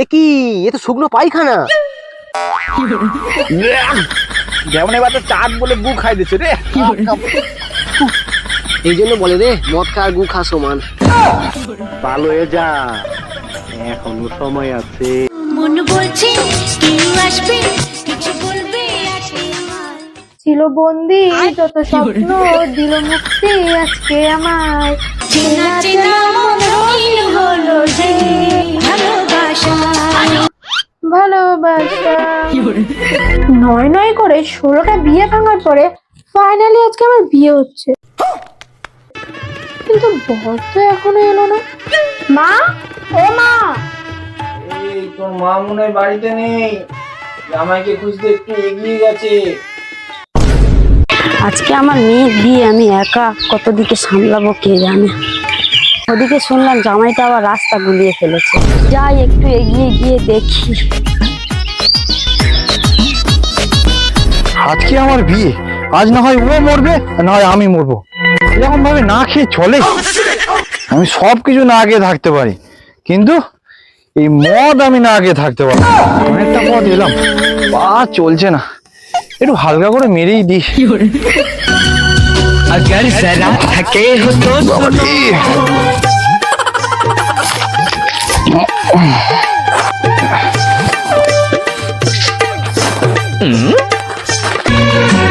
এ কি, এ তো শুকনো পায়খানা। যেমন এবার তো চাঁদ বলে গু খাই দিচ্ছে রে। এই জন্য বলে রে, মদ খা আর গু খা সমান। ভালো হয়ে যা, এখনো সময় আছে। মন বলছে কেউ আসবে, কিছু বলবে ছিল বন্দি যত স্বপ্ন, দিল মুক্তি আজকে আমার। চেনা চেনা মন রঙিন হলো যে ভালোবাসা। ভালোবাসা নয় নয় করে 16টা বিয়ে ভাঙার পরে ফাইনালি আজকে আমার বিয়ে হচ্ছে, কিন্তু বর তো এখনো এলো না। মা, ও মা। এই তোর মা মনে হয় বাড়িতে নেই, জামাইকে খুঁজতে একটু এগিয়ে গেছে। আজকে আমার মেয়ের বিয়ে, আমি একা কত দিকে সামলাবো কে জানে। ওদিকে শুনলাম জামাইটা আবার রাস্তা গুলিয়ে ফেলেছে, যাই একটু এগিয়ে গিয়ে দেখি। আজকে আমার বিয়ে, আজ না হয় ও মরবে না হয় আমি মরবো। এরকম ভাবে না খেয়ে চলে? আমি সবকিছু না খেয়ে থাকতে পারি, কিন্তু এই মদ আমি না খেয়ে থাকতে পারি। অনেকটা মদ এলাম, বা চলছে না, একটু হালকা করে মেরেই দিই। अगर जरा थके हो तो सुनो।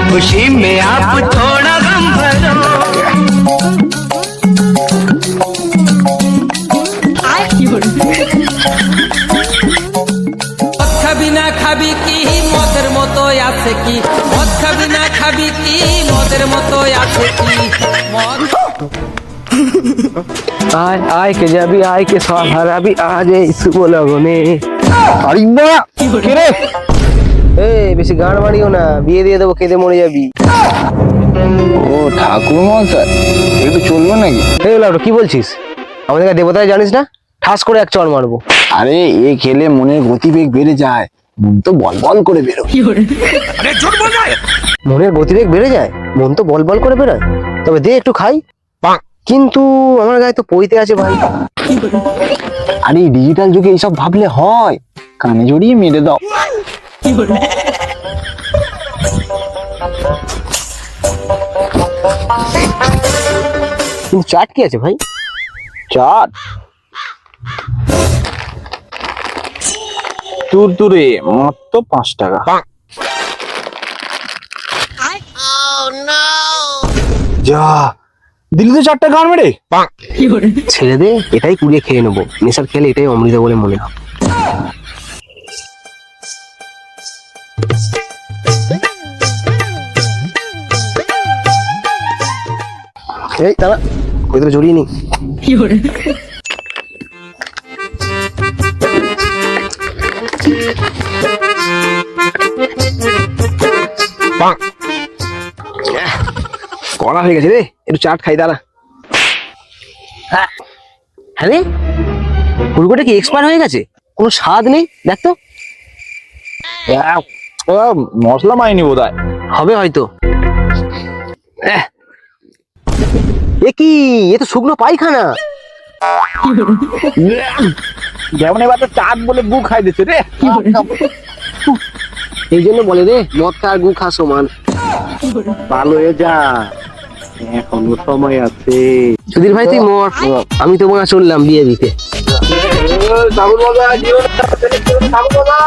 खुशी में आप थोड़ा गम भरो। খাবি না খাবি কি মদের মতো আছে কি, মদ খাবি না খাবি কি মদের মতো আছে কি। আয় আয় কে যাবি, আয় কে সব হারাবি, আজ এই শুভ লগনে। আরে বাবা, কে রে? এ বেশি গান মারিও না, বিয়ে দিয়ে দেবো, কেঁদে মরে যাবি। ও ঠাকুর মশাই, একটু চলবে নাকি? এই লাউডো, কি বলছিস? আমাদের দেবতায় জানিস না, ঠাস করে এক চড় মারবো। আরে এ খেলে মনের গতিবেগ বেড়ে যায়, মন তো বল বল করে বেরো। মনের গতিবেগ বেড়ে যায়, মন তো বল বল করে বেরোয়। তবে দে একটু খাই। কিন্তু আমার গায়ে তো পইতে আছে ভাই। আরে ডিজিটাল যুগে এইসব ভাবলে হয়? কানে জড়িয়ে মেরে দাও। কিন্তু চাট কি আছে ভাই? চাট তুরতুরে মাত্র 5 টাকা। যা দিল্লি তো 4টা গান মেরে। ছেড়ে দে, এটাই কুড়িয়ে খেয়ে নেবো। নেশার খেলে এটাই অমৃত বলে মনে হয়। এই দাঁড়া, ওই তো জড়িয়ে নি। কড়া হয়ে গেছে রে, একটু চাট খাই, দাঁড়া। হ্যাঁ রে, ফুলকোটা কি এক্সপায়ার হয়ে গেছে? কোনো স্বাদ নেই, দেখ তো। মশলা মাইনি বোধ হয়, হবে হয়তো। এ কি, এ তো শুকনো পায়খানা। যেমন এবার তো চাঁদ বলে গু খাই দিচ্ছে রে। এই জন্য বলে রে, মদ খা আর গু খা সমান। ভালো হয়ে যা, এখনো সময় আছে। সুধীর ভাই তুই মর, আমি তো মনে চললাম বিয়ে দিতে। ঠাকুর বাবা, জীবন ঠাকুর বাবা।